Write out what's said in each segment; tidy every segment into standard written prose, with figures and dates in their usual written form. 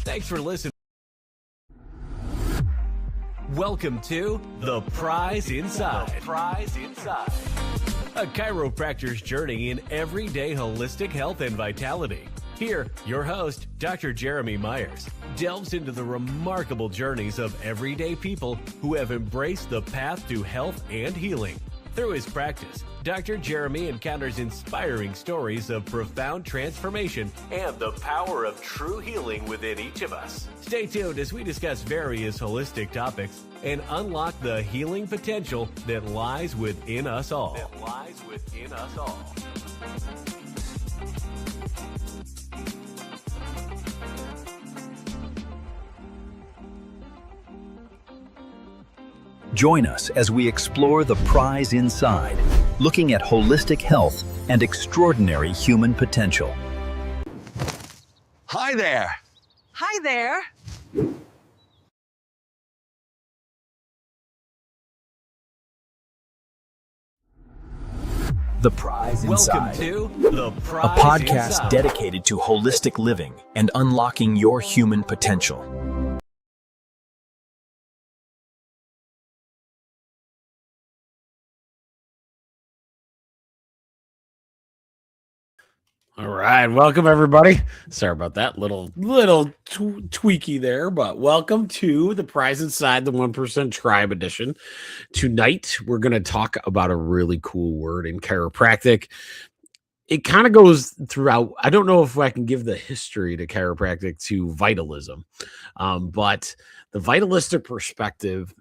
Thanks for listening. Welcome to The Prize Inside. A chiropractor's journey in everyday holistic health and vitality. Here, your host, Dr. Jeremy Myers, delves into the remarkable journeys of everyday people who have embraced the path to health and healing. Through his practice, Dr. Jeremy encounters inspiring stories of profound transformation and the power of true healing within each of us. Stay tuned as we discuss various holistic topics and unlock the healing potential that lies within us all. Join us as we explore the prize inside, looking at holistic health and extraordinary human potential. Hi there. Hi there. The Prize Inside. Welcome to The Prize A podcast Inside. dedicated to holistic living and unlocking your human potential. All right, welcome everybody. Sorry about that little tweaky there, but welcome to The Prize Inside, the 1% Tribe edition. Tonight, we're going to talk about a really cool word in chiropractic. It kind of goes throughout. I don't know if I can give the history to chiropractic to vitalism, but the vitalistic perspective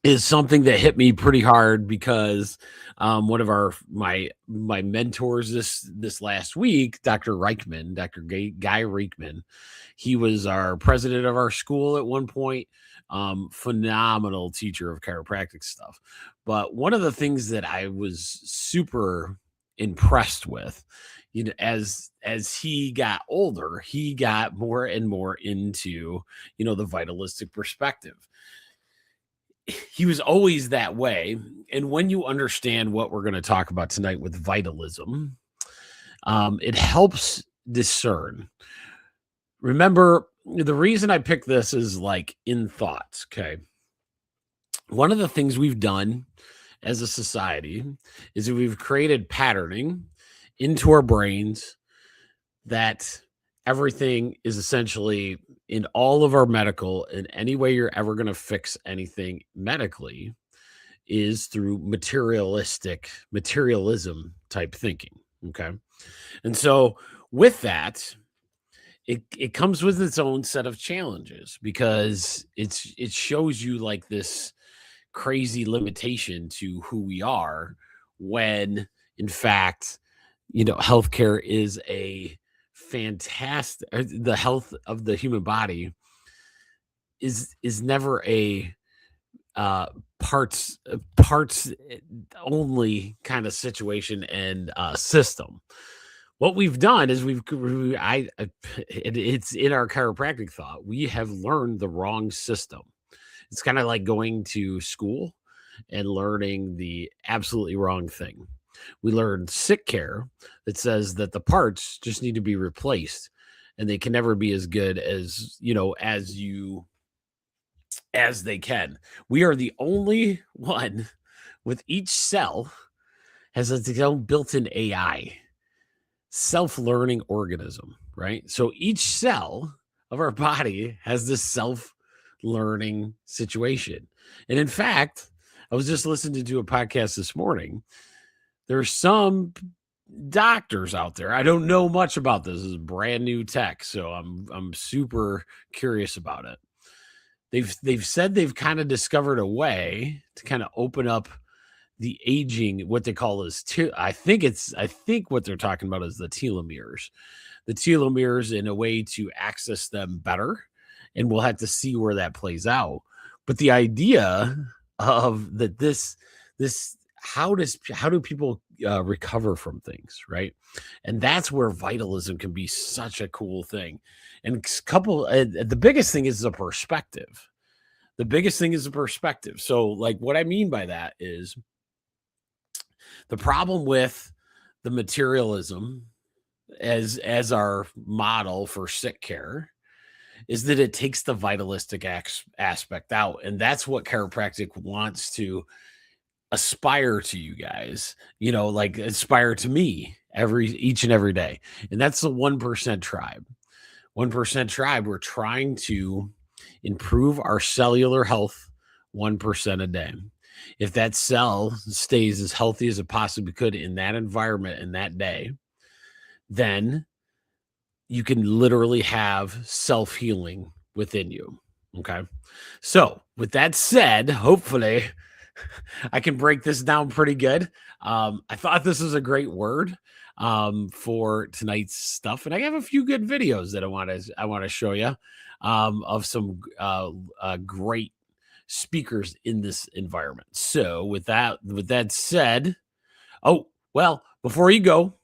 is something that hit me pretty hard because one of my mentors this last week, Dr. Guy Reichman, he was our president of our school at one point. Phenomenal teacher of chiropractic stuff. But one of the things that I was super impressed with, as he got older, he got more and more into, the vitalistic perspective. He was always that way. And when you understand what we're going to talk about tonight with vitalism, it helps discern. Remember, the reason I picked this is like in thoughts. Okay. One of the things we've done as a society is that we've created patterning into our brains that everything is essentially in all of our medical, in any way you're ever going to fix anything medically, is through materialism type thinking. Okay. And so with that, it comes with its own set of challenges because it shows you like this crazy limitation to who we are when in fact, healthcare is a fantastic, the health of the human body is never a parts only kind of situation and system. What we've done is it's in our chiropractic thought, we have learned the wrong system. It's kind of like going to school and learning the absolutely wrong thing. We learned sick care that says that the parts just need to be replaced and they can never be as good as, as they can. We are the only one with each cell has its own built-in AI, self-learning organism, right? So each cell of our body has this self-learning situation. And in fact, I was just listening to a podcast this morning. There's some doctors out there. I don't know much about this. This is brand new tech, so I'm super curious about it. They've said they've kind of discovered a way to kind of open up the aging, what they call is I think what they're talking about is the telomeres. The telomeres in a way to access them better, and we'll have to see where that plays out. But the idea of that this how do people recover from things, right? And that's where vitalism can be such a cool thing. And the biggest thing is the perspective. So like what I mean by that is the problem with the materialism as our model for sick care is that it takes the vitalistic aspect out. And that's what chiropractic wants to aspire to you guys, like aspire to me each and every day. And that's the 1% tribe. 1% tribe, we're trying to improve our cellular health 1% a day. If that cell stays as healthy as it possibly could in that environment in that day, then you can literally have self-healing within you. Okay. So with that said, hopefully I can break this down pretty good. I thought this was a great word for tonight's stuff. And I have a few good videos that I want to show you of some great speakers in this environment. So with that said, before you go,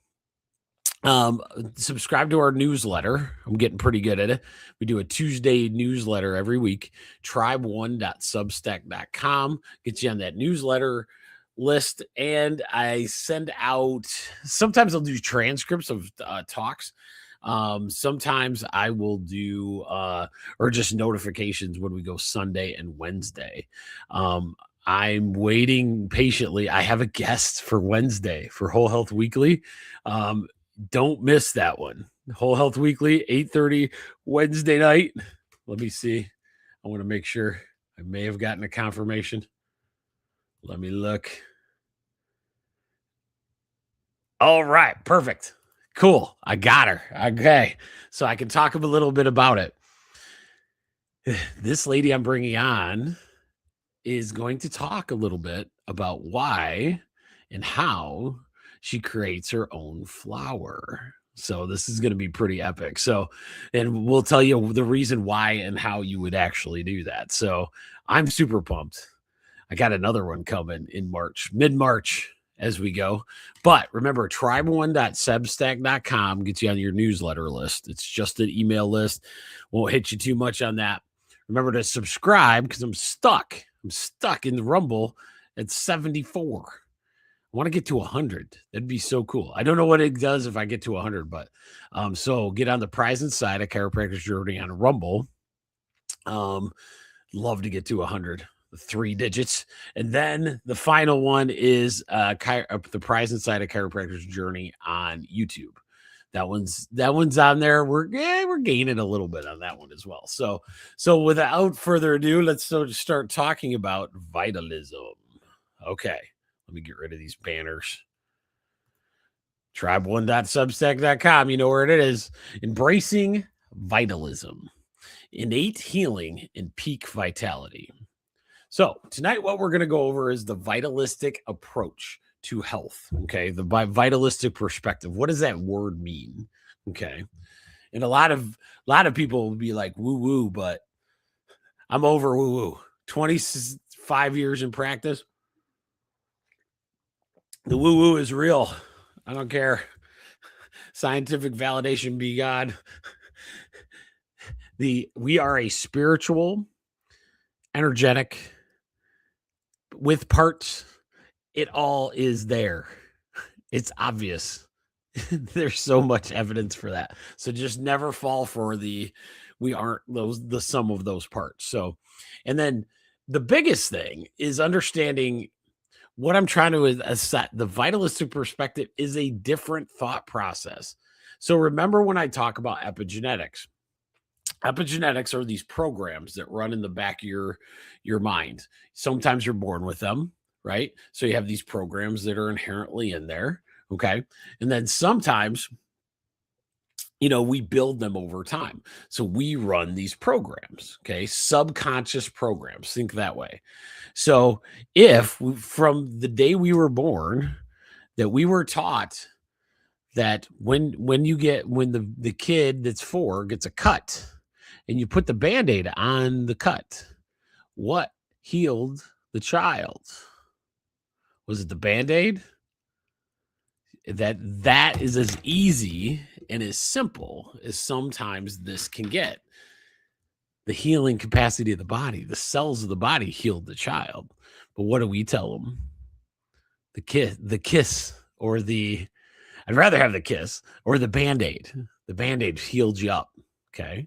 subscribe to our newsletter. I'm getting pretty good at it. We do a Tuesday newsletter every week. tribe1.substack.com gets you on that newsletter list, and I send out, sometimes I'll do transcripts of talks. Sometimes I will do or just notifications when we go Sunday and Wednesday. I'm waiting patiently. I have a guest for Wednesday for Whole Health Weekly. Don't miss that one. Whole Health Weekly, 8:30 Wednesday night. Let me see. I want to make sure. I may have gotten a confirmation. Let me look. All right. Perfect. Cool. I got her. Okay. So I can talk a little bit about it. This lady I'm bringing on is going to talk a little bit about why and how she creates her own flower. So this is going to be pretty epic. So, and we'll tell you the reason why and how you would actually do that. So I'm super pumped. I got another one coming in March, mid-March as we go. But remember, tribe1.substack.com gets you on your newsletter list. It's just an email list. Won't hit you too much on that. Remember to subscribe because I'm stuck. I'm stuck in the Rumble at 74. I want to get to 100. That'd be so cool. I don't know what it does if I get to 100, but so get on the prize inside a chiropractor's journey on Rumble. Love to get to 100, 3 digits. And then the final one is the prize inside a chiropractor's journey on YouTube. That one's on there. We're gaining a little bit on that one as well. So without further ado, let's start talking about vitalism. Okay. Let me get rid of these banners. Tribe1.substack.com. You know where it is. Embracing vitalism, innate healing, and peak vitality. So tonight, what we're going to go over is the vitalistic approach to health. Okay. The vitalistic perspective. What does that word mean? Okay. And a lot of people will be like woo woo, but I'm over woo woo. 25 years in practice. The woo-woo is real. I don't care. Scientific validation be God. We are a spiritual, energetic, with parts. It all is there. It's obvious. There's so much evidence for that. So just never fall for we aren't the sum of those parts. So, and then the biggest thing is understanding what I'm trying to assess. The vitalistic perspective is a different thought process. So remember when I talk about epigenetics, epigenetics are these programs that run in the back of your mind. Sometimes you're born with them, right? So you have these programs that are inherently in there. Okay. And then sometimes, we build them over time. So we run these programs, okay? Subconscious programs, think that way. So if from the day we were born that we were taught that when the kid that's 4 gets a cut and you put the Band-Aid on the cut, what healed the child? Was it the Band-Aid? That is as easy and as simple as sometimes this can get. The healing capacity of the body, the cells of the body healed the child. But what do we tell them? The kiss, or I'd rather have the kiss or the Band-Aid. The Band-Aid healed you up. Okay.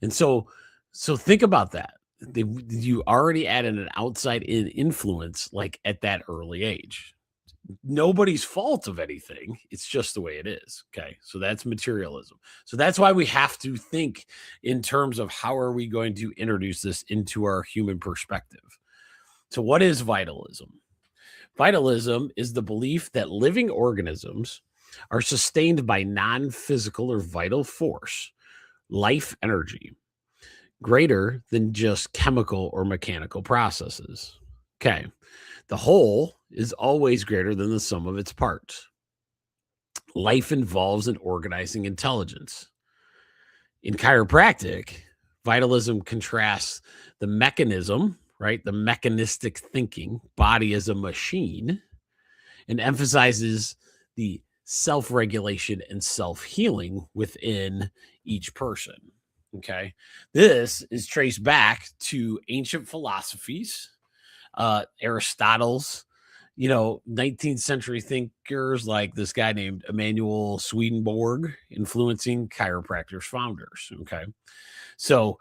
And so think about that. You already added an outside in influence like at that early age. Nobody's fault of anything. It's just the way it is. Okay. So that's materialism. So that's why we have to think in terms of how are we going to introduce this into our human perspective. So what is vitalism? Vitalism is the belief that living organisms are sustained by non-physical or vital force, life energy, greater than just chemical or mechanical processes. Okay. The whole is always greater than the sum of its parts. Life involves an organizing intelligence. In chiropractic, vitalism contrasts the mechanism, right? The mechanistic thinking, body as a machine, and emphasizes the self-regulation and self-healing within each person. Okay. This is traced back to ancient philosophies, Aristotle's, 19th century thinkers like this guy named Emanuel Swedenborg influencing chiropractors founders. Okay. So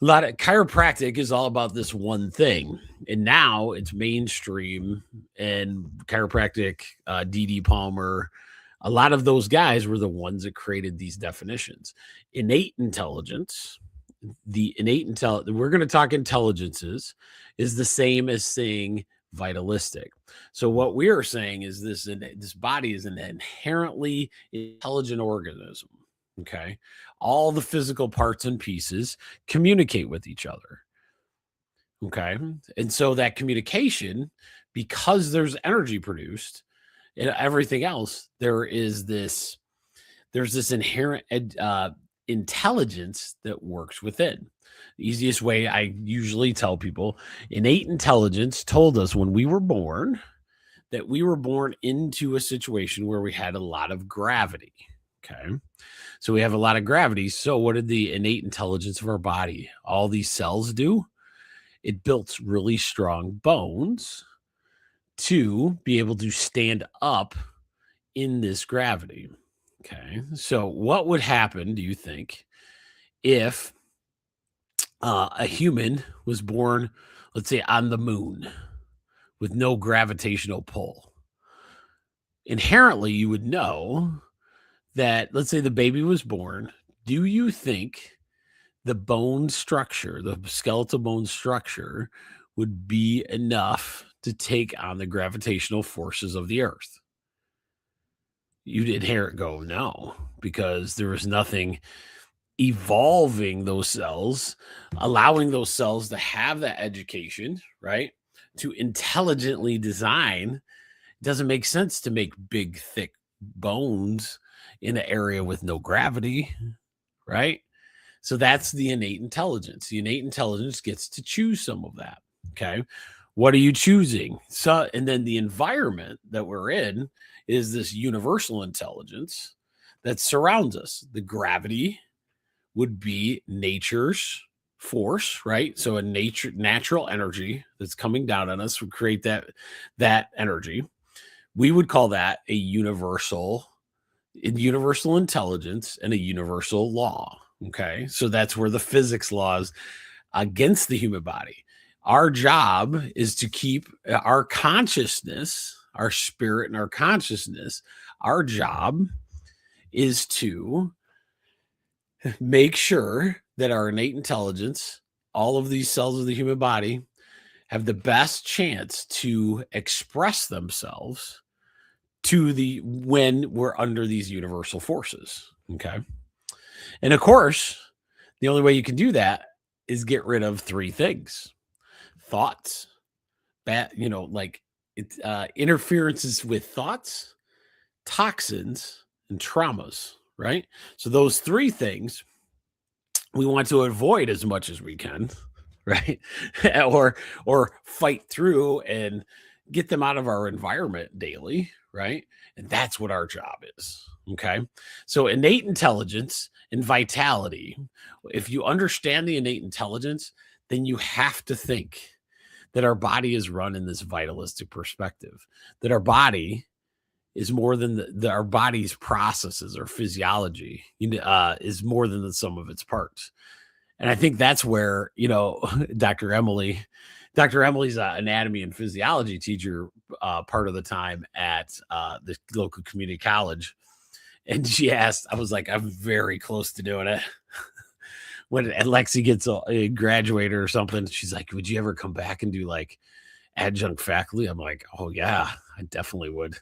a lot of chiropractic is all about this one thing. And now it's mainstream, and chiropractic, D.D. Palmer, a lot of those guys were the ones that created these definitions. Innate intelligence, we're going to talk intelligences, is the same as saying vitalistic. So what we are saying is this body is an inherently intelligent organism. Okay. All the physical parts and pieces communicate with each other. Okay. And so that communication, because there's energy produced and everything else, there's this inherent intelligence that works within. The easiest way I usually tell people, innate intelligence told us when we were born that we were born into a situation where we had a lot of gravity. Okay. So we have a lot of gravity. So what did the innate intelligence of our body, all these cells do? It built really strong bones to be able to stand up in this gravity. Okay. So what would happen, do you think, if a human was born, let's say, on the moon with no gravitational pull? Inherently, you would know that, let's say the baby was born. Do you think the bone structure, the skeletal bone structure, would be enough to take on the gravitational forces of the earth? You'd inherently go, no, because there was nothing evolving those cells, allowing those cells to have that education, right? To intelligently design. It doesn't make sense to make big, thick bones in an area with no gravity, right? So that's the innate intelligence. The innate intelligence gets to choose some of that. Okay. What are you choosing? So, and then the environment that we're in is this universal intelligence that surrounds us. The gravity would be nature's force, right? So a natural energy that's coming down on us would create that energy. We would call that a universal intelligence and a universal law. Okay. So that's where the physics laws against the human body. Our job is to keep our consciousness, our spirit and our consciousness. Our job is to make sure that our innate intelligence, all of these cells of the human body, have the best chance to express themselves when we're under these universal forces. Okay. And of course, the only way you can do that is get rid of three things: thoughts, interferences with thoughts, toxins, and traumas, right? So those three things we want to avoid as much as we can, right? or fight through and get them out of our environment daily, right? And that's what our job is. Okay. So innate intelligence and vitality. If you understand the innate intelligence, then you have to think that our body is run in this vitalistic perspective, that our body is more than our body's processes or physiology is more than the sum of its parts. And I think that's where, Dr. Emily's an anatomy and physiology teacher part of the time at the local community college. And she asked, I was like, I'm very close to doing it. When Lexi gets a graduator or something, she's like, would you ever come back and do like adjunct faculty? I'm like, oh yeah, I definitely would.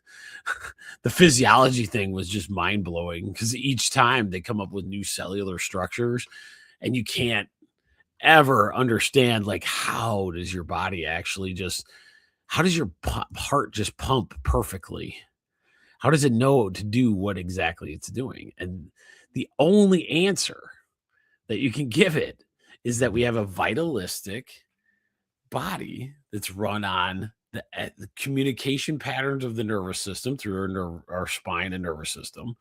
The physiology thing was just mind blowing because each time they come up with new cellular structures and you can't ever understand like, how does your body actually how does your heart just pump perfectly? How does it know to do what exactly it's doing? And the only answer that you can give it is that we have a vitalistic body that's run on the communication patterns of the nervous system through our spine and nervous system,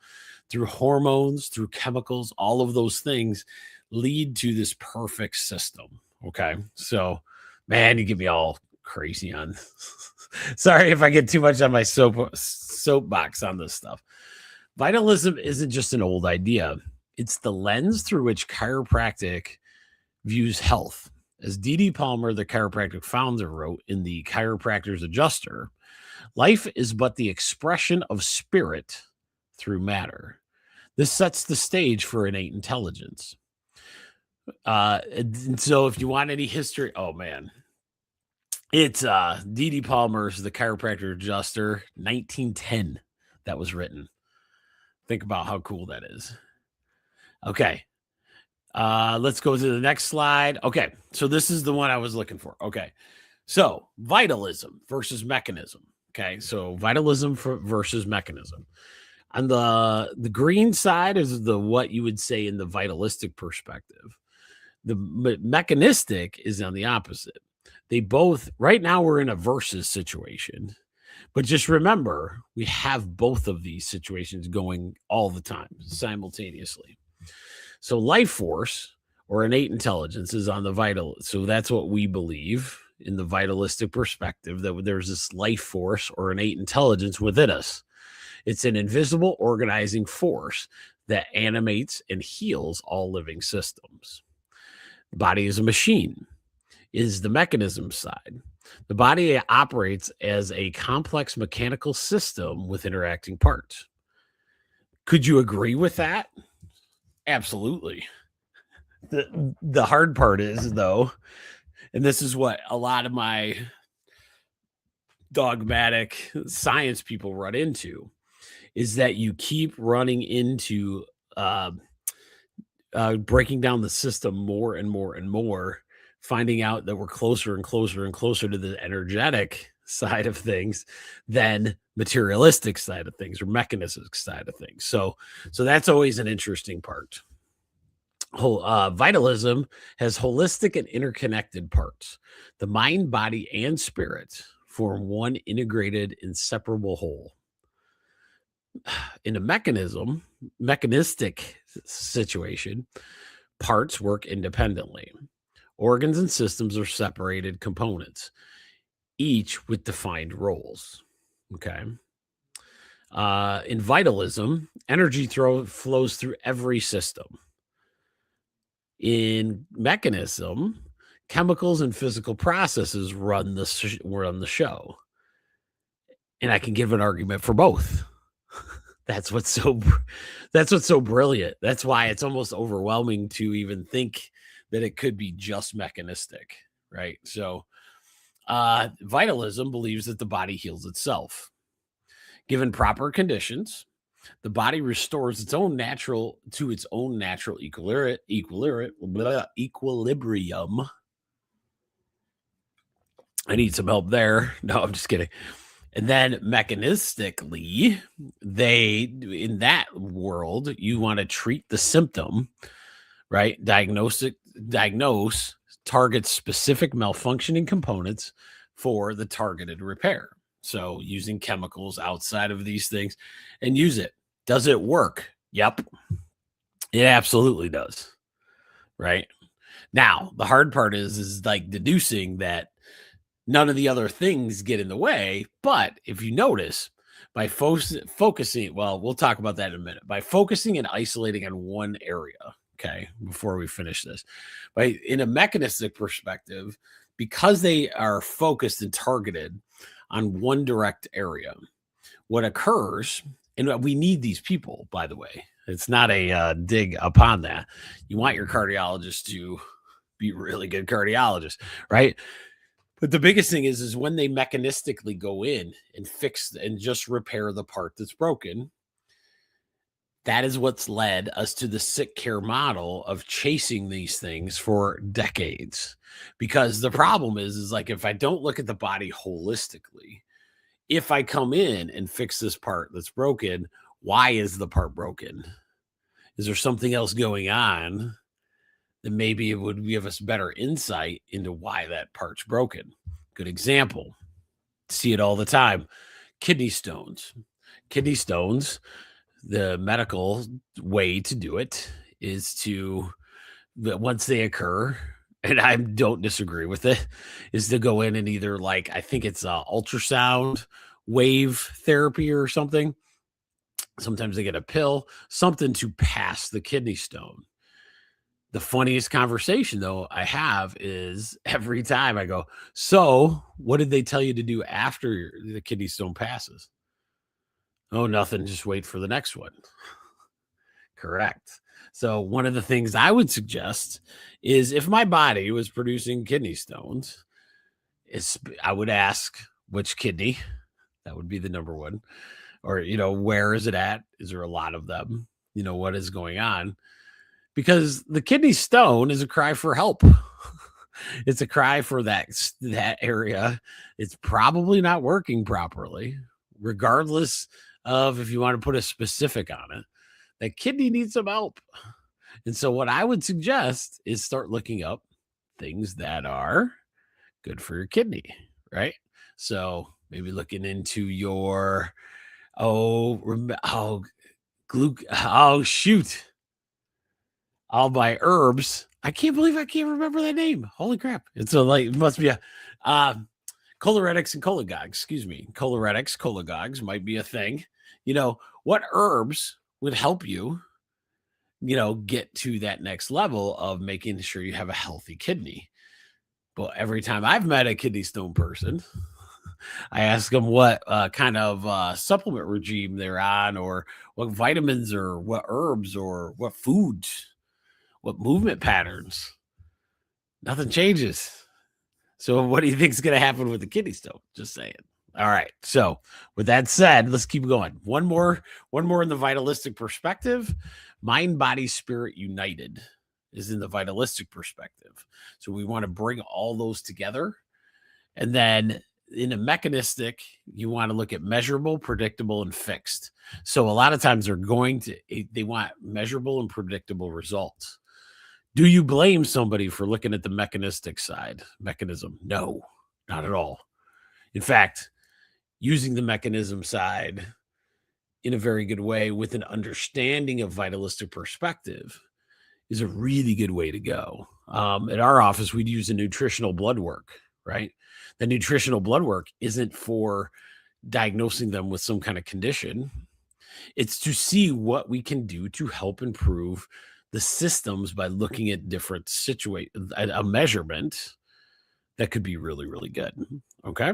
through hormones, through chemicals. All of those things lead to this perfect system. Okay. So, man, you get me all crazy on. Sorry if I get too much on my soapbox on this stuff. Vitalism isn't just an old idea. It's the lens through which chiropractic views health. As D.D. Palmer, the chiropractic founder, wrote in The Chiropractor's Adjuster, life is but the expression of spirit through matter. This sets the stage for innate intelligence. And so if you want any history, oh man, it's D.D. Palmer's The Chiropractic Adjuster, 1910, that was written. Think about how cool that is. Okay. Let's go to the next slide. Okay. So this is the one I was looking for. Okay. So vitalism versus mechanism. Okay. So vitalism versus mechanism. On the green side is what you would say in the vitalistic perspective. The mechanistic is on the opposite. They both, right now we're in a versus situation, but just remember, we have both of these situations going all the time simultaneously. So life force or innate intelligence is on the vital. So that's what we believe in the vitalistic perspective, that there's this life force or innate intelligence within us. It's an invisible organizing force that animates and heals all living systems. The body is a machine, is the mechanism side. The body operates as a complex mechanical system with interacting parts. Could you agree with that? Absolutely. The hard part is, though, and this is what a lot of my dogmatic science people run into, is that you keep running into breaking down the system more and more and more, finding out that we're closer and closer and closer to the energetic side of things than materialistic side of things or mechanistic side of things. So that's always an interesting part. Vitalism has holistic and interconnected parts. The mind, body, and spirit form one integrated, inseparable whole. In a mechanistic situation, parts work independently. Organs and systems are separated components, each with defined roles. Okay. In vitalism, energy flows through every system. In mechanism, chemicals and physical processes run the show. And I can give an argument for both. That's what's so brilliant. That's why it's almost overwhelming to even think that it could be just mechanistic, right? So vitalism believes that the body heals itself. Given proper conditions, the body restores its own natural equilibrium. I need some help there. No, I'm just kidding. And then mechanistically, in that world, you want to treat the symptom, right? Diagnose, target specific malfunctioning components for the targeted repair. So using chemicals outside of these things and use it. Does it work? Yep. It absolutely does. Right? Now, the hard part is like deducing that none of the other things get in the way. But if you notice, By focusing, well, we'll talk about that in a minute. By focusing and isolating on one area, okay, before we finish this, in a mechanistic perspective, because they are focused and targeted on one direct area, what occurs, and we need these people, by the way. It's not a dig upon that. You want your cardiologist to be really good cardiologist, right? But the biggest thing is when they mechanistically go in and fix and just repair the part that's broken. That is what's led us to the sick care model of chasing these things for decades. Because the problem is like if I don't look at the body holistically, if I come in and fix this part that's broken, why is the part broken? Is there something else going on? Then maybe it would give us better insight into why that part's broken. Good example. See it all the time. Kidney stones. Kidney stones, the medical way to do it is to, once they occur, and I don't disagree with it, is to go in and either like, I think it's ultrasound wave therapy or something. Sometimes they get a pill, something to pass the kidney stone. The funniest conversation, though, I have is every time I go, so what did they tell you to do after the kidney stone passes? Oh, nothing. Just wait for the next one. Correct. So one of the things I would suggest is if my body was producing kidney stones, I would ask which kidney. That would be the number one. Or, where is it at? Is there a lot of them? What is going on? Because the kidney stone is a cry for help. It's a cry for that area. It's probably not working properly, regardless of if you want to put a specific on it. That kidney needs some help. And so what I would suggest is start looking up things that are good for your kidney, right? So maybe looking into your, shoot. All by herbs. I can't believe I can't remember that name. Holy crap. It's it must be a choleretics and cholagogues. Excuse me. Choleretics, cholagogues might be a thing. What herbs would help you, get to that next level of making sure you have a healthy kidney. But every time I've met a kidney stone person, I ask them what kind of supplement regime they're on, or what vitamins, or what herbs, or what foods, what movement patterns. Nothing changes. So what do you think is going to happen with the kidney stone? Just saying. All right. So with that said, let's keep going. One more in the vitalistic perspective. Mind, body, spirit united is in the vitalistic perspective. So we want to bring all those together. And then in a mechanistic, you want to look at measurable, predictable, and fixed. So a lot of times they want measurable and predictable results. Do you blame somebody for looking at the mechanism? No, not at all. In fact, using the mechanism side in a very good way with an understanding of vitalistic perspective is a really good way to go. At our office, we'd use a nutritional blood work, right? The nutritional blood work isn't for diagnosing them with some kind of condition. It's to see what we can do to help improve the systems by looking at different a measurement that could be really, really good. Okay.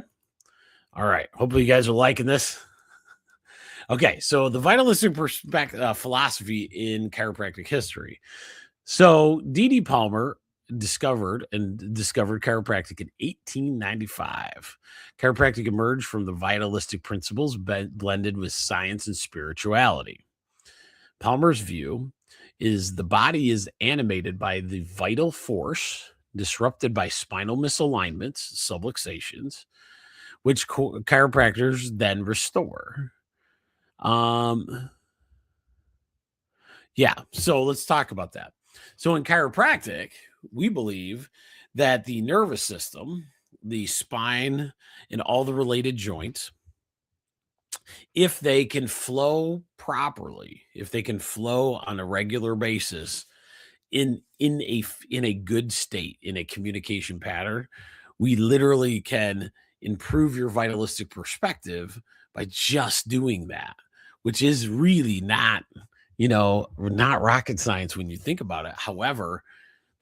All right. Hopefully you guys are liking this. Okay. So the vitalistic philosophy in chiropractic history. So D.D. Palmer discovered chiropractic in 1895. Chiropractic emerged from the vitalistic principles blended with science and spirituality. Palmer's view is the body is animated by the vital force disrupted by spinal misalignments, subluxations, which chiropractors then restore. So let's talk about that. So in chiropractic, we believe that the nervous system, the spine, and all the related joints, if they can flow properly, if they can flow on a regular basis in a good state, in a communication pattern, we literally can improve your vitalistic perspective by just doing that, which is really not, not rocket science when you think about it. However,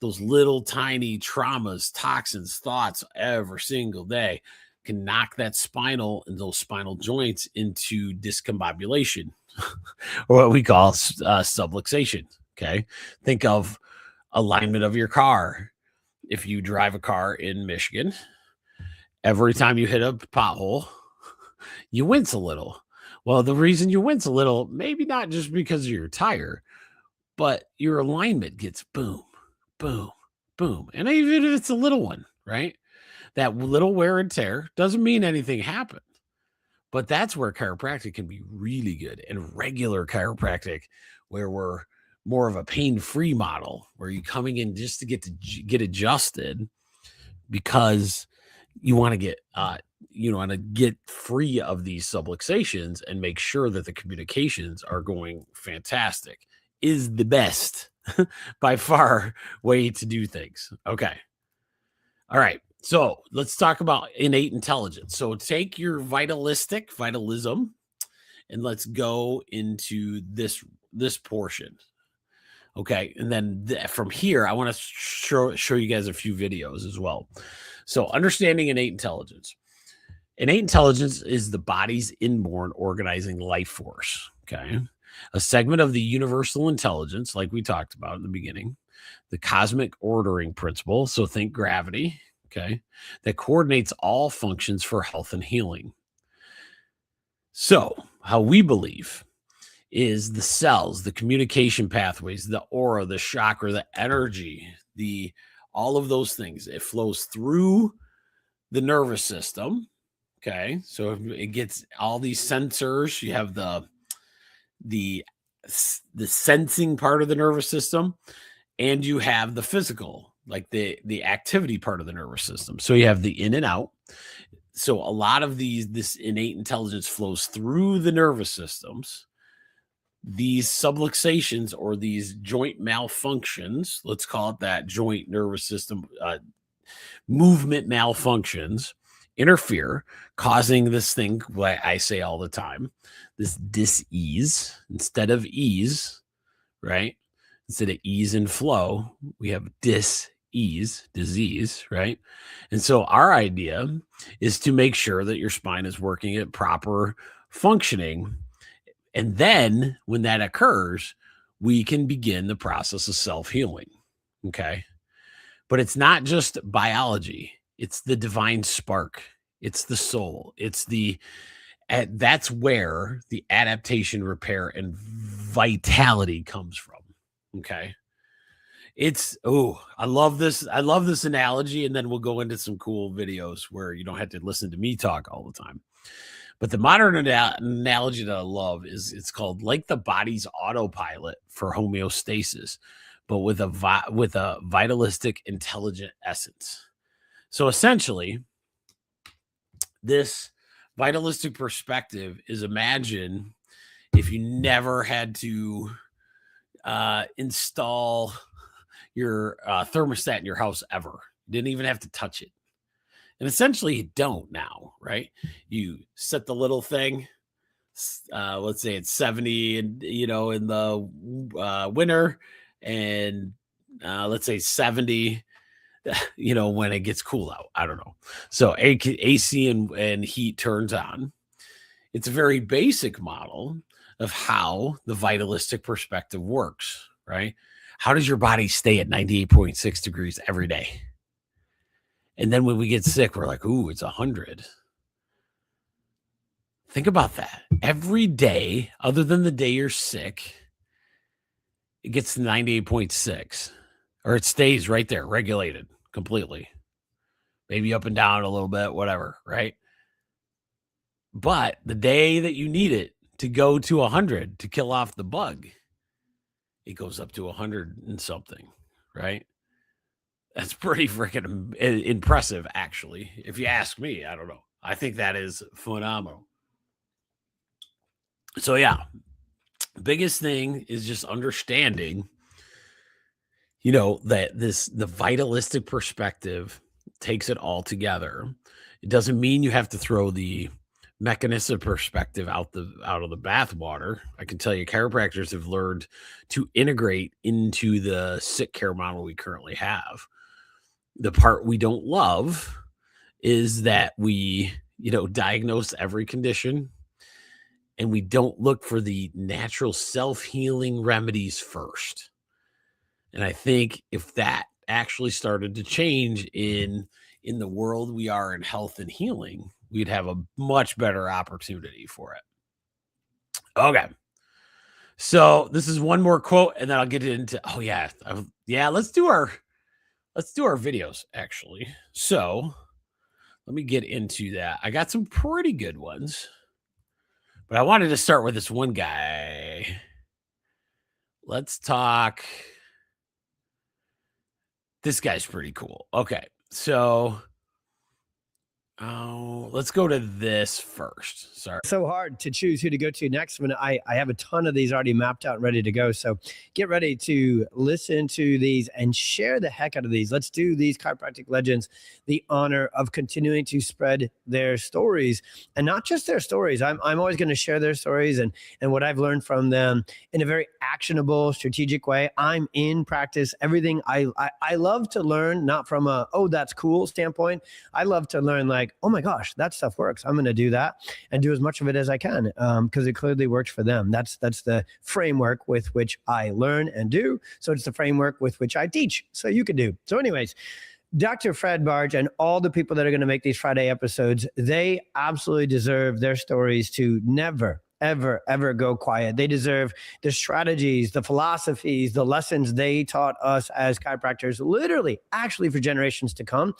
those little tiny traumas, toxins, thoughts every single day can knock that spinal and those spinal joints into discombobulation, or what we call subluxation. Okay. Think of alignment of your car. If you drive a car in Michigan, every time you hit a pothole, you wince a little. Well, the reason you wince a little, maybe not just because of your tire, but your alignment gets boom, boom, boom. And even if it's a little one, right? That little wear and tear doesn't mean anything happened. But that's where chiropractic can be really good, and regular chiropractic, where we're more of a pain-free model, where you're coming in just to get adjusted because you want to get free of these subluxations and make sure that the communications are going fantastic, is the best by far way to do things. Okay. All right. So let's talk about innate intelligence. So take your vitalism, and let's go into this portion. Okay. And then from here, I want to show you guys a few videos as well. So understanding innate intelligence. Innate intelligence is the body's inborn organizing life force. Okay. A segment of the universal intelligence, like we talked about in the beginning, the cosmic ordering principle. So think gravity. Okay. That coordinates all functions for health and healing. So how we believe is the cells, the communication pathways, the aura, the chakra, the energy, all of those things. It flows through the nervous system. Okay. So it gets all these sensors. You have the sensing part of the nervous system, and you have the physical, like the activity part of the nervous system. So you have the in and out. So a lot of this innate intelligence flows through the nervous systems. These subluxations, or these joint malfunctions, let's call it that, joint nervous system movement malfunctions, interfere, causing this thing, what I say all the time, this dis-ease instead of ease, right? Instead of ease and flow, we have dis-ease, disease, right? And so our idea is to make sure that your spine is working at proper functioning. And then when that occurs, we can begin the process of self-healing. Okay. But it's not just biology. It's the divine spark. It's the soul. That's where the adaptation, repair, and vitality comes from. Okay. I love this. I love this analogy. And then we'll go into some cool videos where you don't have to listen to me talk all the time. But the modern analogy that I love is it's called like the body's autopilot for homeostasis, but with a vitalistic, intelligent essence. So essentially, this vitalistic perspective is, imagine if you never had to install your thermostat in your house ever. You didn't even have to touch it. And essentially you don't now, right? You set the little thing, let's say it's 70 and in the winter, and let's say 70 when it gets cool out. I don't know. So AC and heat turns on. It's a very basic model of how the vitalistic perspective works, right? How does your body stay at 98.6 degrees every day? And then when we get sick, we're like, ooh, it's 100. Think about that. Every day, other than the day you're sick, it gets to 98.6, or it stays right there, regulated completely. Maybe up and down a little bit, whatever, right? But the day that you need it to go to 100 to kill off the bug, it goes up to 100 and something, right? That's pretty freaking impressive, actually. If you ask me, I don't know. I think that is phenomenal. So yeah, biggest thing is just understanding, that the vitalistic perspective takes it all together. It doesn't mean you have to throw the mechanistic perspective out of the bathwater, I can tell you chiropractors have learned to integrate into the sick care model we currently have. The part we don't love is that we, diagnose every condition and we don't look for the natural self-healing remedies first. And I think if that actually started to change in the world we are in health and healing, we'd have a much better opportunity for it. Okay. So this is one more quote and then I'll get into, let's do our videos actually. So let me get into that. I got some pretty good ones, but I wanted to start with this one guy. Let's talk. This guy's pretty cool. Okay. So let's go to this first. Sorry. So hard to choose who to go to next. When I have a ton of these already mapped out and ready to go. So get ready to listen to these and share the heck out of these. Let's do these chiropractic legends the honor of continuing to spread their stories, and not just their stories. I'm always going to share their stories and what I've learned from them in a very actionable, strategic way. I'm in practice. Everything I love to learn, not from a, oh, that's cool standpoint. I love to learn like, oh my gosh, that stuff works. I'm going to do that and do as much of it as I can because it clearly works for them. That's the framework with which I learn and do. So it's the framework with which I teach. So you can do. So anyways, Dr. Fred Barge and all the people that are going to make these Friday episodes, they absolutely deserve their stories to never, ever, ever go quiet. They deserve the strategies, the philosophies, the lessons they taught us as chiropractors, literally, actually for generations to come.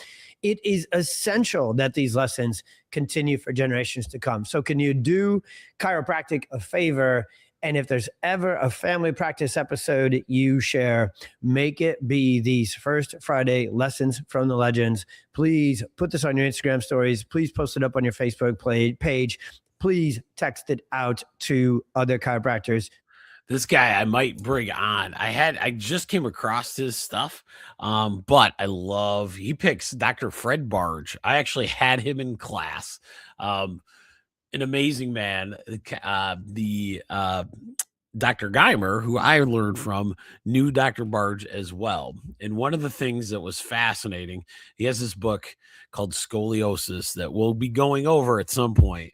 It is essential that these lessons continue for generations to come. So can you do chiropractic a favor? And if there's ever a family practice episode you share, make it be these first Friday lessons from the legends. Please put this on your Instagram stories. Please post it up on your Facebook page. Please text it out to other chiropractors. This guy I might bring on. I just came across his stuff, but he picks Dr. Fred Barge. I actually had him in class. An amazing man. Dr. Geimer, who I learned from, knew Dr. Barge as well. And one of the things that was fascinating, he has this book called Scoliosis that we'll be going over at some point.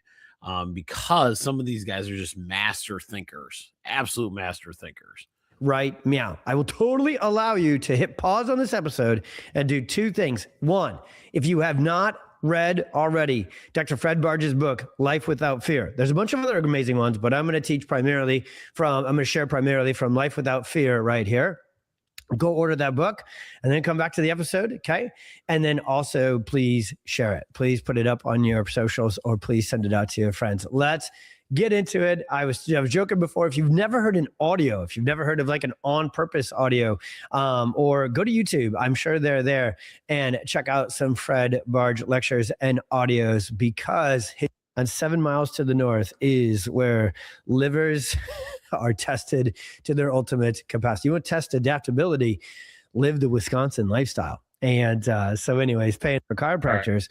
Because some of these guys are just master thinkers, absolute master thinkers. Right meow. I will totally allow you to hit pause on this episode and do two things. One, if you have not read already Dr. Fred Barge's book, Life Without Fear. There's a bunch of other amazing ones, but I'm going to share primarily from Life Without Fear right here. Go order that book and then come back to the episode. Okay. And then also please share it. Please put it up on your socials or please send it out to your friends. Let's get into it. I was joking before. If you've never heard an audio, if you've never heard of like an on purpose audio, or go to YouTube, I'm sure they're there, and check out some Fred Barge lectures and audios, because on 7 miles to the north is where livers are tested to their ultimate capacity. You want to test adaptability, live the Wisconsin lifestyle. And so anyways, paying for chiropractors,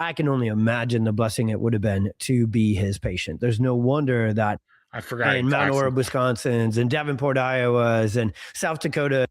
I can only imagine the blessing it would have been to be his patient. There's no wonder that I forgot in Mount Orab, Wisconsin's, and Davenport, Iowa's, and South Dakota,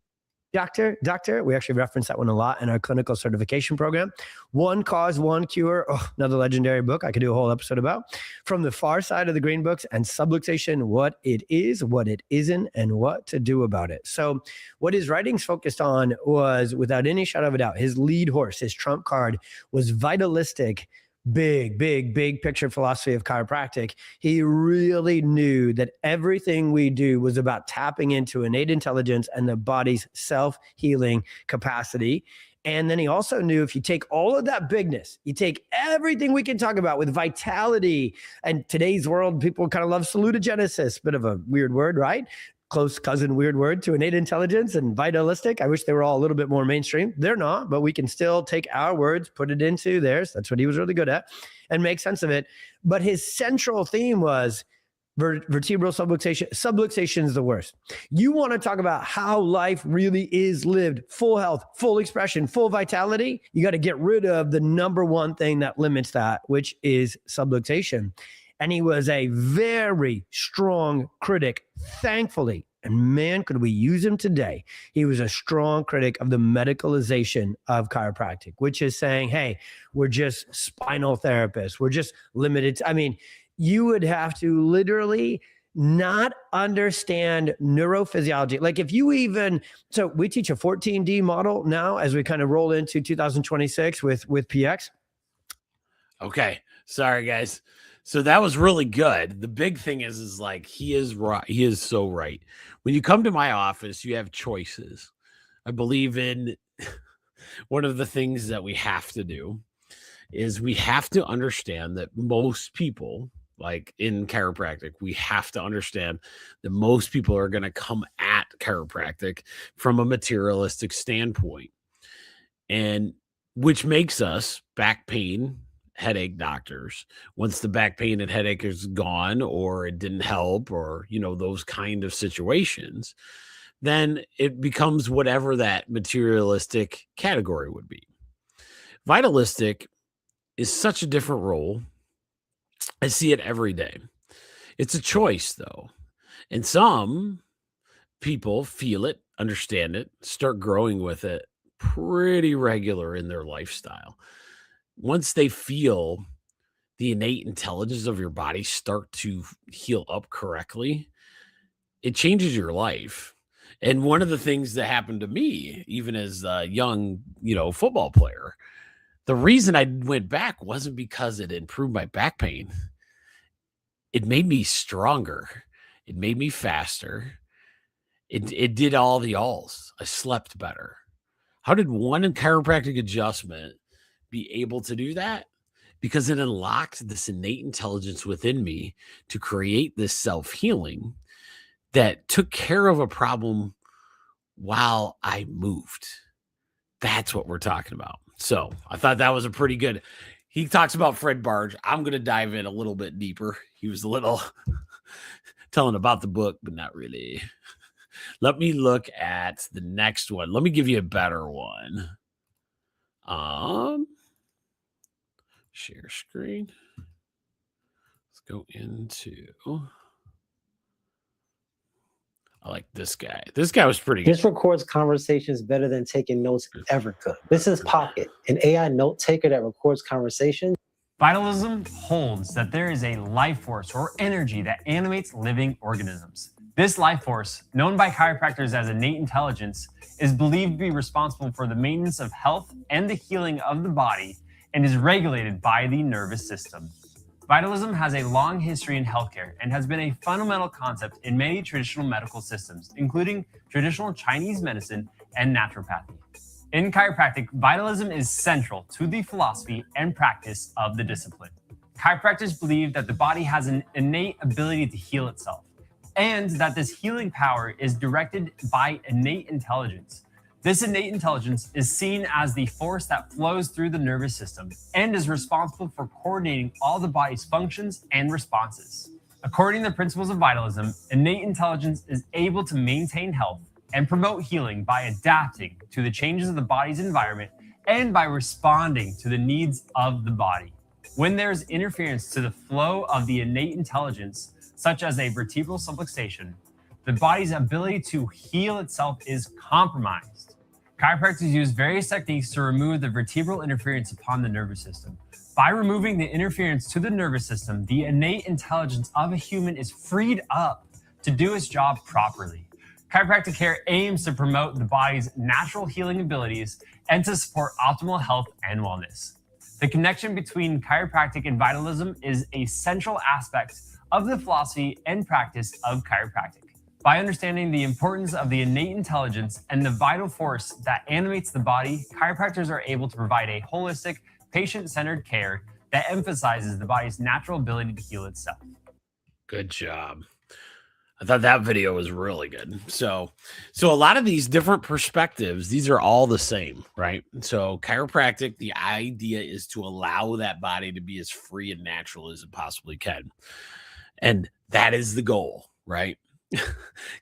Doctor, we actually reference that one a lot in our clinical certification program. One Cause, One Cure, another legendary book I could do a whole episode about. From the Far Side of the Green Books and Subluxation, what it is, what it isn't, and what to do about it. So what his writings focused on was, without any shadow of a doubt, his lead horse, his trump card was vitalistic. Big picture philosophy of chiropractic. He really knew that everything we do was about tapping into innate intelligence and the body's self-healing capacity. And then he also knew if you take all of that bigness, you take everything we can talk about with vitality, and today's world, people kind of love salutogenesis, bit of a weird word, right? Close cousin weird word to innate intelligence and vitalistic. I wish they were all a little bit more mainstream. They're not, but we can still take our words, put it into theirs. That's what he was really good at, and make sense of it. But his central theme was vertebral subluxation. Subluxation is the worst. You want to talk about how life really is lived, full health, full expression, full vitality. You got to get rid of the number one thing that limits that, which is subluxation. And he was a very strong critic, thankfully. And man, could we use him today? He was a strong critic of the medicalization of chiropractic, which is saying, hey, we're just spinal therapists. We're just limited. I mean, you would have to literally not understand neurophysiology. Like if you even, so we teach a 14D model now as we kind of roll into 2026 with PX. Okay. Sorry, guys. So that was really good. The big thing is like, he is right. He is so right. When you come to my office, you have choices. I believe in one of the things that we have to do is we have to understand that most people, like in chiropractic, we have to understand that most people are going to come at chiropractic from a materialistic standpoint, and which makes us back pain, headache doctors. Once the back pain and headache is gone, or it didn't help, or, you know, those kind of situations, then it becomes whatever that materialistic category would be. Vitalistic is such a different role. I see it every day. It's a choice, though. And some people feel it, understand it, start growing with it pretty regular in their lifestyle. Once they feel the innate intelligence of your body start to heal up correctly, it changes your life. And one of the things that happened to me, even as a young, football player, the reason I went back wasn't because it improved my back pain. It made me stronger. It made me faster. It did all the alls. I slept better. How did one chiropractic adjustment be able to do that? Because it unlocked this innate intelligence within me to create this self-healing that took care of a problem while I moved. That's what we're talking about. So I thought that was a pretty good. He talks about Fred Barge. I'm going to dive in a little bit deeper. He was a little telling about the book, but not really. Let me look at the next one. Let me give you a better one. Share screen. Let's go into. I like this guy. This guy was pretty good. This records conversations better than taking notes ever could. This is Pocket, an AI note taker that records conversations. Vitalism holds that there is a life force or energy that animates living organisms. This life force, known by chiropractors as innate intelligence, is believed to be responsible for the maintenance of health and the healing of the body, and is regulated by the nervous system. Vitalism has a long history in healthcare and has been a fundamental concept in many traditional medical systems, including traditional Chinese medicine and naturopathy. In chiropractic, vitalism is central to the philosophy and practice of the discipline. Chiropractors believe that the body has an innate ability to heal itself, and that this healing power is directed by innate intelligence. This innate intelligence is seen as the force that flows through the nervous system and is responsible for coordinating all the body's functions and responses. According to the principles of vitalism, innate intelligence is able to maintain health and promote healing by adapting to the changes of the body's environment and by responding to the needs of the body. When there is interference to the flow of the innate intelligence, such as a vertebral subluxation, the body's ability to heal itself is compromised. Chiropractors use various techniques to remove the vertebral interference upon the nervous system. By removing the interference to the nervous system, the innate intelligence of a human is freed up to do its job properly. Chiropractic care aims to promote the body's natural healing abilities and to support optimal health and wellness. The connection between chiropractic and vitalism is a central aspect of the philosophy and practice of chiropractic. By understanding the importance of the innate intelligence and the vital force that animates the body, chiropractors are able to provide a holistic, patient-centered care that emphasizes the body's natural ability to heal itself. Good job. I thought that video was really good. So a lot of these different perspectives, these are all the same, right? So chiropractic, the idea is to allow that body to be as free and natural as it possibly can. And that is the goal, right?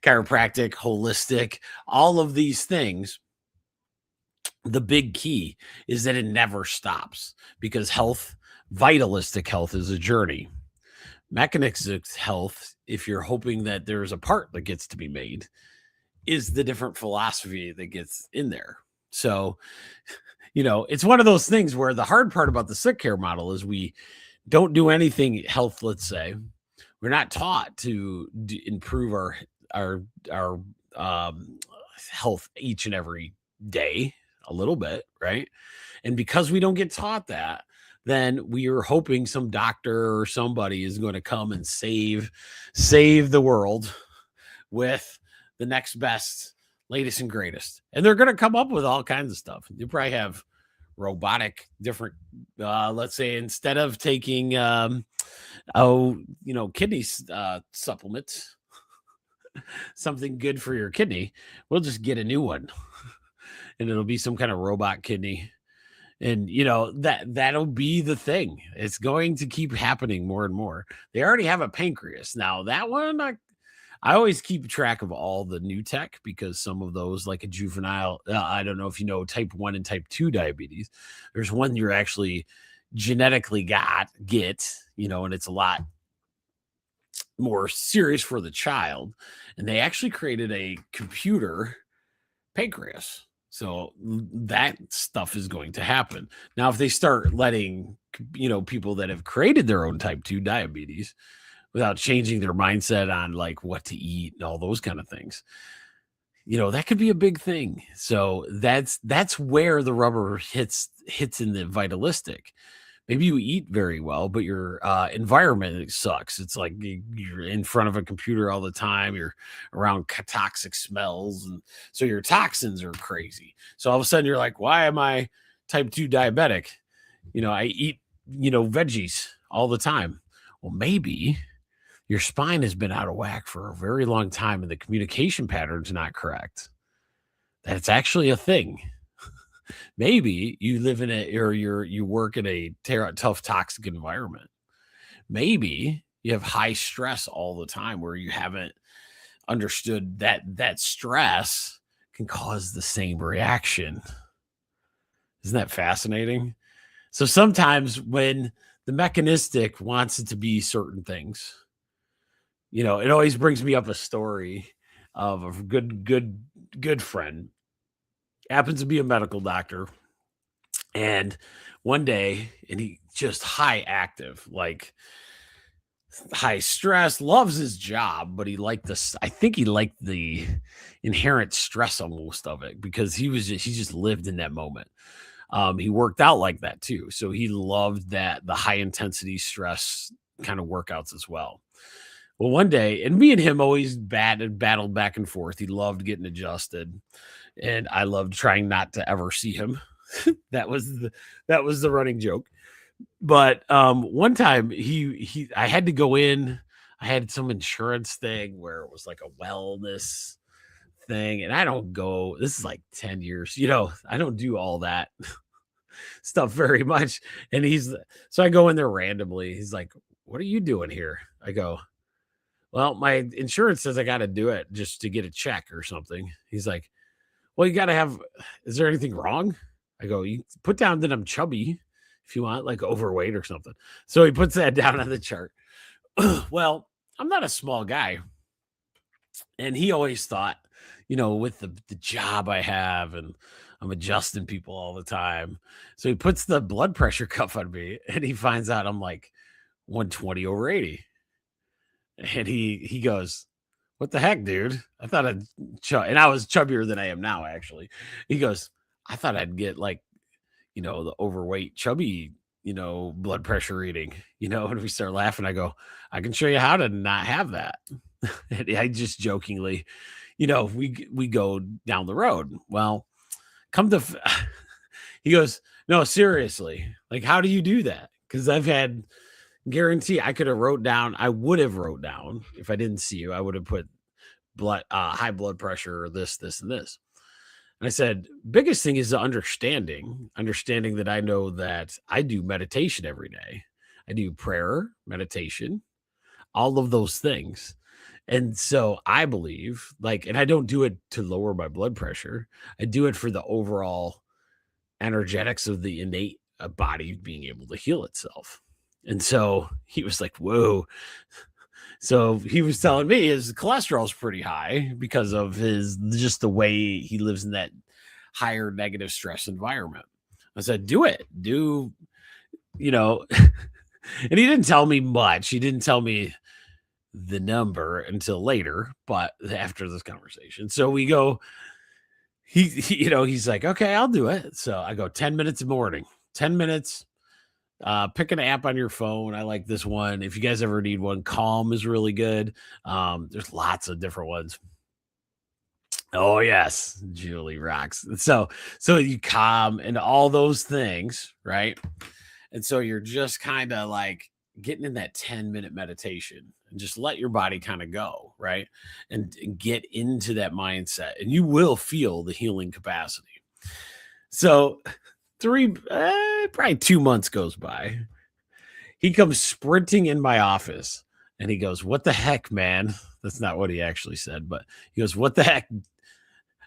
Chiropractic, holistic, all of these things. The big key is that it never stops, because vitalistic health is a journey. Mechanistic health, if you're hoping that there's a part that gets to be made, is the different philosophy that gets in there. So, it's one of those things where the hard part about the sick care model is we don't do anything health, let's say. We're not taught to improve our health each and every day a little bit, right? And because we don't get taught that, then we are hoping some doctor or somebody is going to come and save the world with the next best, latest and greatest. And they're going to come up with all kinds of stuff. You probably have robotic different, let's say, instead of taking, kidney supplements, something good for your kidney, we'll just get a new one and it'll be some kind of robot kidney. And that'll be the thing. It's going to keep happening more and more. They already have a pancreas. Now that one, I always keep track of all the new tech, because some of those, like a juvenile, I don't know if you know type 1 and type 2 diabetes. There's one you're actually genetically get, and it's a lot more serious for the child. And they actually created a computer pancreas. So that stuff is going to happen. Now, if they start letting, people that have created their own type 2 diabetes without changing their mindset on like what to eat and all those kind of things, that could be a big thing. So that's where the rubber hits in the vitalistic. Maybe you eat very well, but your environment sucks. It's like you're in front of a computer all the time. You're around toxic smells. And so your toxins are crazy. So all of a sudden you're like, why am I type 2 diabetic? I eat, veggies all the time. Well, maybe your spine has been out of whack for a very long time and the communication pattern's not correct. That's actually a thing. Maybe you live in you work in a tough, toxic environment. Maybe you have high stress all the time where you haven't understood that stress can cause the same reaction. Isn't that fascinating? So sometimes when the mechanistic wants it to be certain things, it always brings me up a story of a good friend. Happens to be a medical doctor. And one day, and he just high active, like high stress, loves his job, but he liked this. I think he liked the inherent stress almost of it, because he just lived in that moment. He worked out like that too. So he loved the high intensity stress kind of workouts as well. Well, one day, and me and him always battled back and forth. He loved getting adjusted, and I loved trying not to ever see him. that was the running joke. But one time I had to go in. I had some insurance thing where it was like a wellness thing, and I don't go. This is like 10 years. I don't do all that stuff very much. And so I go in there randomly. He's like, "What are you doing here?" I go, "Well, my insurance says I got to do it just to get a check or something." He's like, "Well, you got to have, is there anything wrong?" I go, "You put down that I'm chubby if you want, like overweight or something." So he puts that down on the chart. Well, I'm not a small guy. And he always thought, with the job I have, and I'm adjusting people all the time. So he puts the blood pressure cuff on me, and he finds out I'm like 120/80. And he goes, "What the heck, dude? I thought and I was chubbier than I am now, actually." He goes, "I thought I'd get like, the overweight, chubby, blood pressure reading, and we start laughing. I go, "I can show you how to not have that." And I just jokingly, we go down the road. Well, he goes, "No, seriously, like, how do you do that?" Because I've had, guarantee I would have wrote down, if I didn't see you, I would have put high blood pressure, or this, and this. And I said, biggest thing is the understanding that I know that I do meditation every day. I do prayer, meditation, all of those things. And so I believe, like, and I don't do it to lower my blood pressure. I do it for the overall energetics of the innate body being able to heal itself. And so he was like, whoa. So he was telling me his cholesterol's pretty high because of just the way he lives in that higher negative stress environment. I said, do it. And he didn't tell me much. He didn't tell me the number until later, but after this conversation. So we go, he's like, okay, I'll do it. So I go 10 minutes in the morning, 10 minutes, pick an app on your phone. I like this one. If you guys ever need one, Calm is really good. There's lots of different ones. Oh yes. Julie rocks. So you Calm and all those things. Right. And so you're just kind of like getting in that 10-minute meditation and just let your body kind of go, right? And get into that mindset, and you will feel the healing capacity. So probably 2 months goes by. He comes sprinting in my office and he goes, what the heck, man? That's not what he actually said, but he goes, what the heck?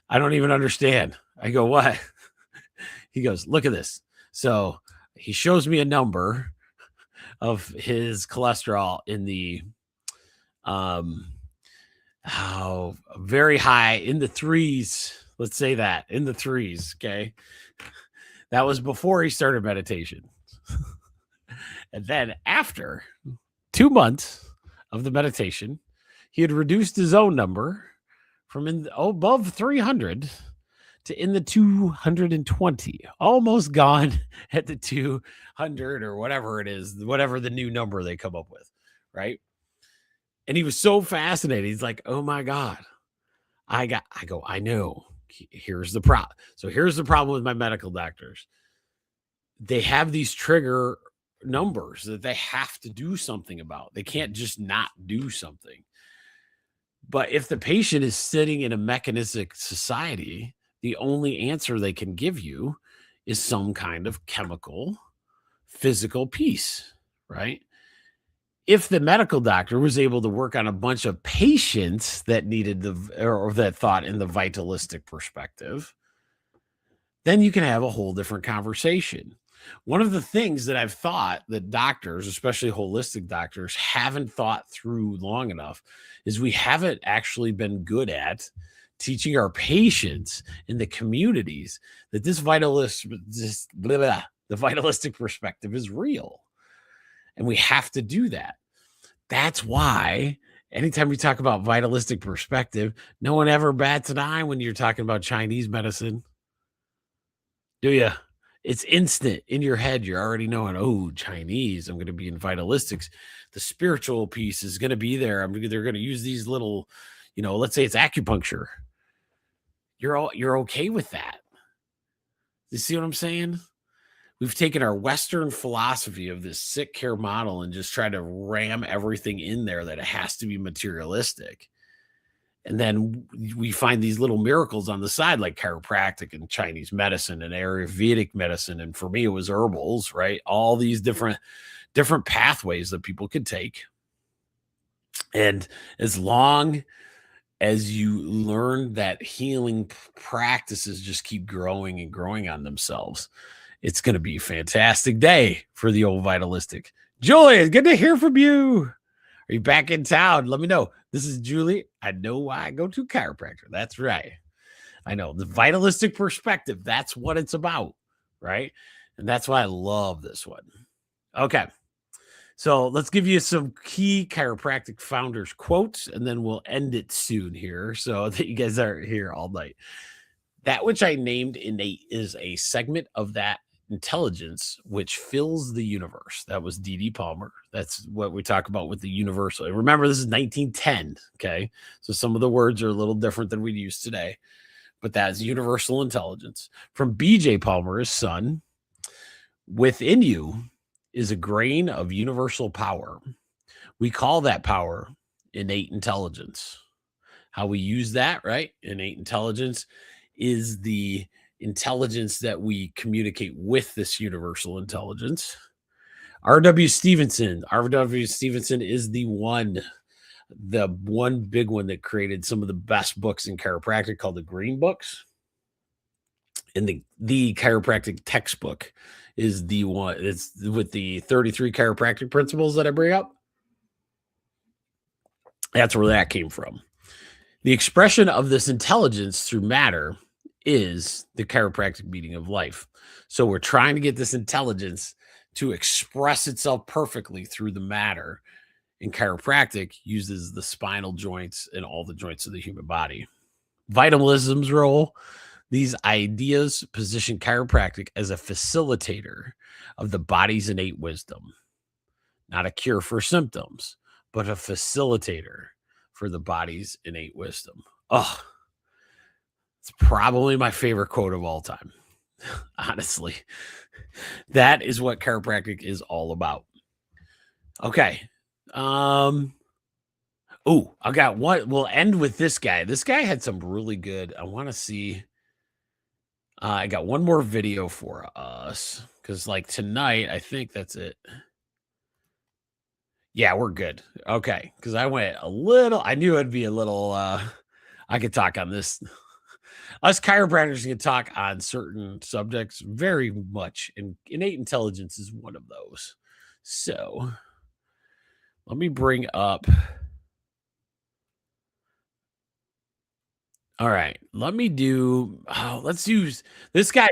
I don't even understand. I go, what? He goes, look at this. So he shows me a number of his cholesterol in the very high, in the threes. Let's say that, in the threes. Okay. That was before he started meditation. And then after 2 months of the meditation, he had reduced his own number from above 300 to in the 220, almost gone at the 200 or whatever it is, whatever the new number they come up with, right? And he was so fascinated. He's like, oh my God, I know. Here's the problem. So here's the problem with my medical doctors. They have these trigger numbers that they have to do something about. They can't just not do something. But if the patient is sitting in a mechanistic society, the only answer they can give you is some kind of chemical, physical piece, right? If the medical doctor was able to work on a bunch of patients that needed or that thought in the vitalistic perspective, then you can have a whole different conversation. One of the things that I've thought that doctors, especially holistic doctors, haven't thought through long enough is we haven't actually been good at teaching our patients in the communities that the vitalistic perspective is real. And we have to do that. That's why anytime we talk about vitalistic perspective, no one ever bats an eye when you're talking about Chinese medicine. Do you? It's instant in your head. You're already knowing, oh, Chinese, I'm going to be in vitalistics. The spiritual piece is going to be there. They're going to use these little, let's say it's acupuncture. You're okay with that. You see what I'm saying? We've taken our Western philosophy of this sick care model and just tried to ram everything in there that it has to be materialistic. And then we find these little miracles on the side, like chiropractic and Chinese medicine and Ayurvedic medicine. And for me, it was herbals, right? All these different pathways that people could take. And as long as you learn that healing practices just keep growing and growing on themselves, it's going to be a fantastic day for the old vitalistic. Julie, it's good to hear from you. Are you back in town? Let me know. This is Julie. I know why I go to chiropractor. That's right. I know the vitalistic perspective. That's what it's about, right? And that's why I love this one. Okay. So let's give you some key chiropractic founders quotes, and then we'll end it soon here so that you guys aren't here all night. That which I named innate is a segment of that intelligence which fills the universe. That was D.D. Palmer. That's what we talk about with the universal. And remember, this is 1910. Okay. So some of the words are a little different than we use today, but that's universal intelligence. From B.J. Palmer, his son, within you is a grain of universal power. We call that power innate intelligence. How we use that, right? Innate intelligence is the intelligence that we communicate with this universal intelligence. R.W. Stevenson. R.W. Stevenson is the one big one that created some of the best books in chiropractic called the Green Books. And the chiropractic textbook is the one. It's with the 33 chiropractic principles that I bring up. That's where that came from. The expression of this intelligence through matter is the chiropractic meaning of life. So we're trying to get this intelligence to express itself perfectly through the matter. And chiropractic uses the spinal joints and all the joints of the human body. Vitalism's role, these ideas position chiropractic as a facilitator of the body's innate wisdom, not a cure for symptoms, but a facilitator for the body's innate wisdom. Oh, it's probably my favorite quote of all time. Honestly, that is what chiropractic is all about. Okay. I got one. We'll end with this guy. This guy had some really good. I want to see. I got one more video for us because, like, tonight, I think that's it. Yeah, we're good. Okay, because I went a little. I knew it'd be a little. I could talk on this. Us chiropractors can talk on certain subjects very much, and innate intelligence is one of those. So let me bring up. All right, let me do. Let's use this guy.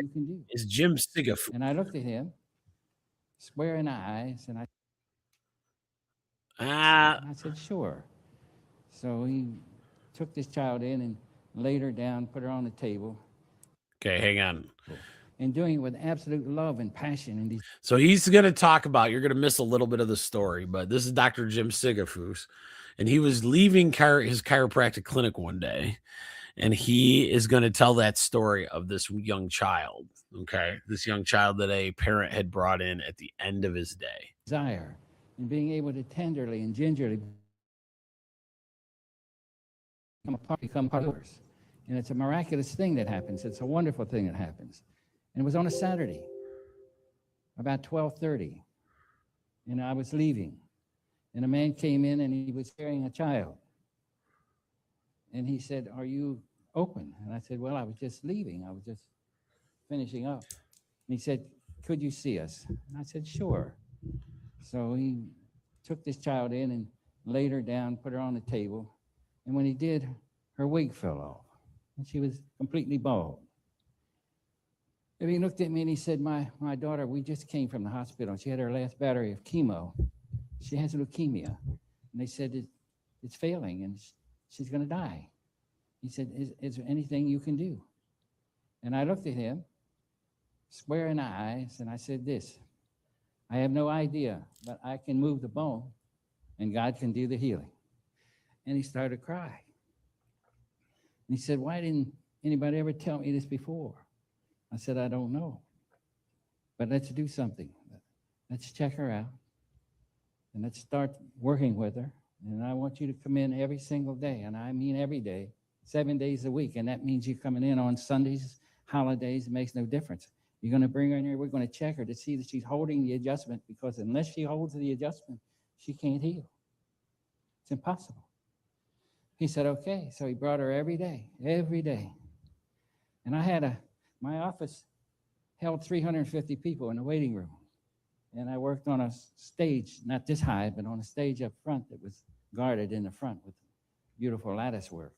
Is Jim Sigafus. And I looked at him, square in the eyes, and I said, sure. So he took this child in and laid her down, put her on the table. Okay, hang on. And doing it with absolute love and passion. And so he's going to talk about, you're going to miss a little bit of the story, but this is Dr. Jim Sigafus. And he was leaving his chiropractic clinic one day. And he is going to tell that story of this young child. Okay. This young child that a parent had brought in at the end of his day. Desire and being able to tenderly and gingerly become part of us. And it's a miraculous thing that happens. It's a wonderful thing that happens. And it was on a Saturday, about 12:30. And I was leaving. And a man came in and he was carrying a child. And he said, are you open? And I said, well, I was just leaving. I was just finishing up. And he said, could you see us? And I said, sure. So he took this child in and laid her down, put her on the table. And when he did, her wig fell off. And she was completely bald. And he looked at me and he said, my daughter, we just came from the hospital. She had her last battery of chemo. She has leukemia. And they said it's failing and she's going to die. He said, is there anything you can do? And I looked at him, square in the eyes, and I said this, I have no idea, but I can move the bone and God can do the healing. And he started to cry. And he said, why didn't anybody ever tell me this before? I said, I don't know, but let's do something. Let's check her out and let's start working with her. And I want you to come in every single day, and I mean every day, 7 days a week. And that means you coming in on Sundays, holidays, it makes no difference. You're going to bring her in here, we're going to check her to see that she's holding the adjustment, because unless she holds the adjustment, she can't heal. It's impossible. He said, okay. So he brought her every day. And I had my office held 350 people in the waiting room. And I worked on a stage, not this high, but on a stage up front that was guarded in the front with beautiful lattice work.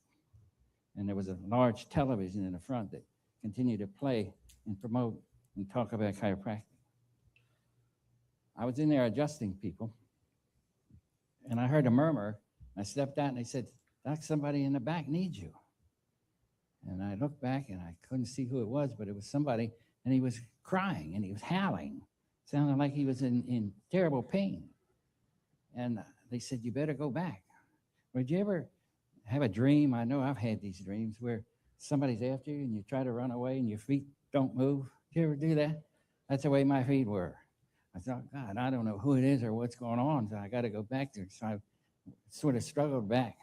And there was a large television in the front that continued to play and promote and talk about chiropractic. I was in there adjusting people, and I heard a murmur. I stepped out and they said, Doc, somebody in the back needs you. And I looked back and I couldn't see who it was, but it was somebody, and he was crying and he was howling. Sounded like he was in terrible pain. And they said, you better go back. Would you ever have a dream? I know I've had these dreams where somebody's after you and you try to run away and your feet don't move. Did you ever do that? That's the way my feet were. I thought, God, I don't know who it is or what's going on, so I got to go back there. So I sort of struggled back.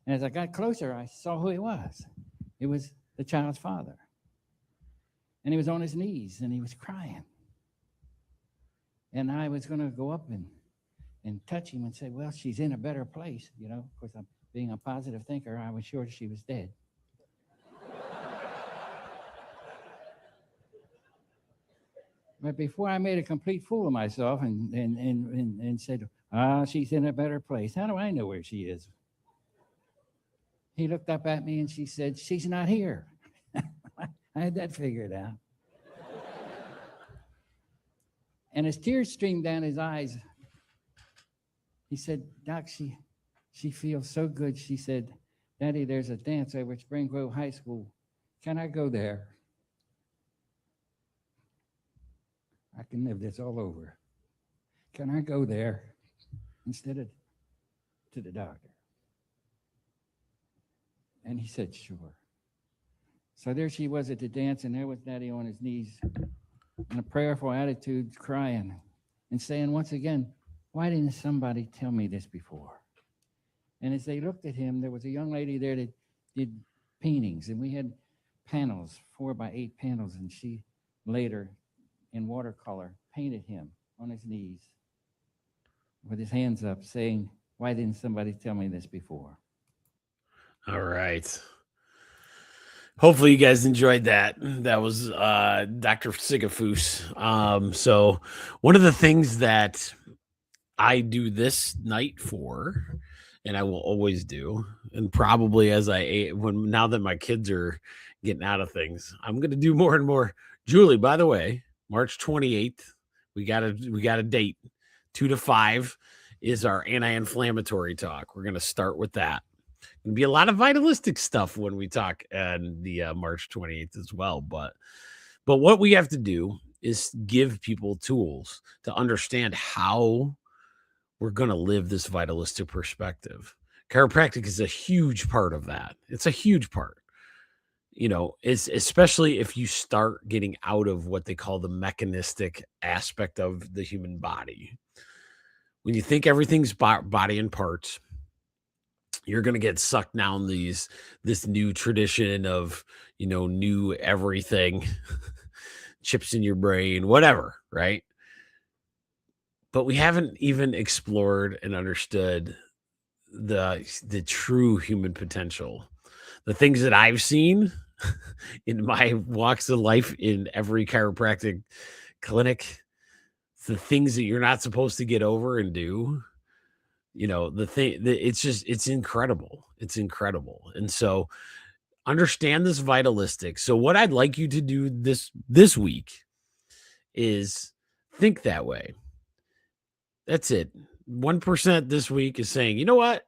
And as I got closer, I saw who it was. It was the child's father. And he was on his knees and he was crying. And I was going to go up and touch him and say, well, she's in a better place. You know, of course, I'm being a positive thinker. I was sure she was dead. But before I made a complete fool of myself and said, she's in a better place. How do I know where she is? He looked up at me and she said, she's not here. I had that figured out. And as tears streamed down his eyes, he said, Doc, she feels so good. She said, Daddy, there's a dance over at Spring Grove High School. Can I go there? I can live this all over. Can I go there instead of to the doctor? And he said, sure. So there she was at the dance, and there was Daddy on his knees in a prayerful attitude, crying and saying once again, why didn't somebody tell me this before? And as they looked at him, there was a young lady there that did paintings, and we had panels, 4x8 panels, and she later, in watercolor, painted him on his knees with his hands up saying, why didn't somebody tell me this before? All right. Hopefully you guys enjoyed that. That was Dr. Sigafus. So one of the things that I do this night for, and I will always do, and probably as now that my kids are getting out of things, I'm going to do more and more. Julie, by the way, March 28th, we got a date. 2 to 5 is our anti-inflammatory talk. We're going to start with that. Going to be a lot of vitalistic stuff when we talk on the March 28th as well. But what we have to do is give people tools to understand how we're going to live this vitalistic perspective. Chiropractic is a huge part of that. It's a huge part. You know, especially if you start getting out of what they call the mechanistic aspect of the human body. When you think everything's body and parts, you're going to get sucked down this new tradition of, you know, new everything, chips in your brain, whatever, right? But we haven't even explored and understood the true human potential. The things that I've seen in my walks of life in every chiropractic clinic, the things that you're not supposed to get over and do, you know, it's incredible. It's incredible. And so understand this vitalistic. So what I'd like you to do this week is think that way. That's it. 1% this week is saying, you know what?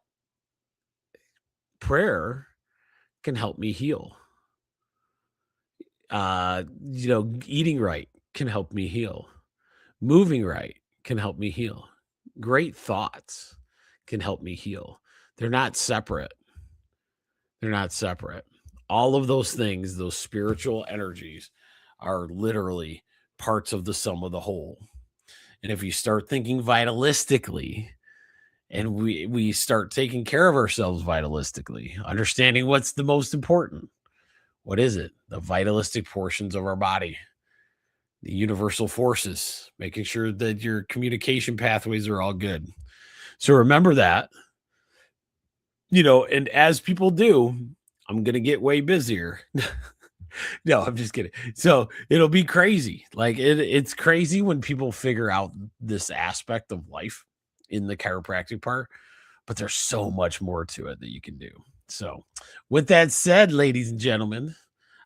Prayer can help me heal. You know, eating right can help me heal. Moving right can help me heal. Great thoughts can help me heal. They're not separate. They're not separate. All of those things, those spiritual energies, are literally parts of the sum of the whole. And if you start thinking vitalistically, and we start taking care of ourselves vitalistically, understanding what's the most important. What is it? The vitalistic portions of our body, the universal forces, making sure that your communication pathways are all good. So remember that, you know, and as people do, I'm going to get way busier. No, I'm just kidding. So it'll be crazy. Like it's crazy when people figure out this aspect of life in the chiropractic part, but there's so much more to it that you can do. So with that said, ladies and gentlemen,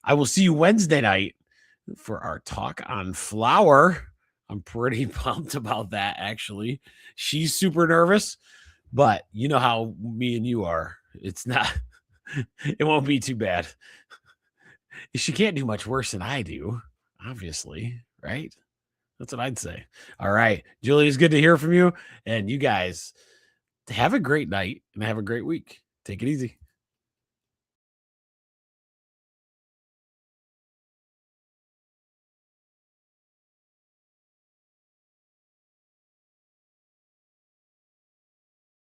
I will see you Wednesday night for our talk on flour. I'm pretty pumped about that, actually. She's super nervous, but you know how me and you are. It's not, it won't be too bad. She can't do much worse than I do, obviously, right? That's what I'd say. All right, Julie, it's good to hear from you. And you guys have a great night and have a great week. Take it easy.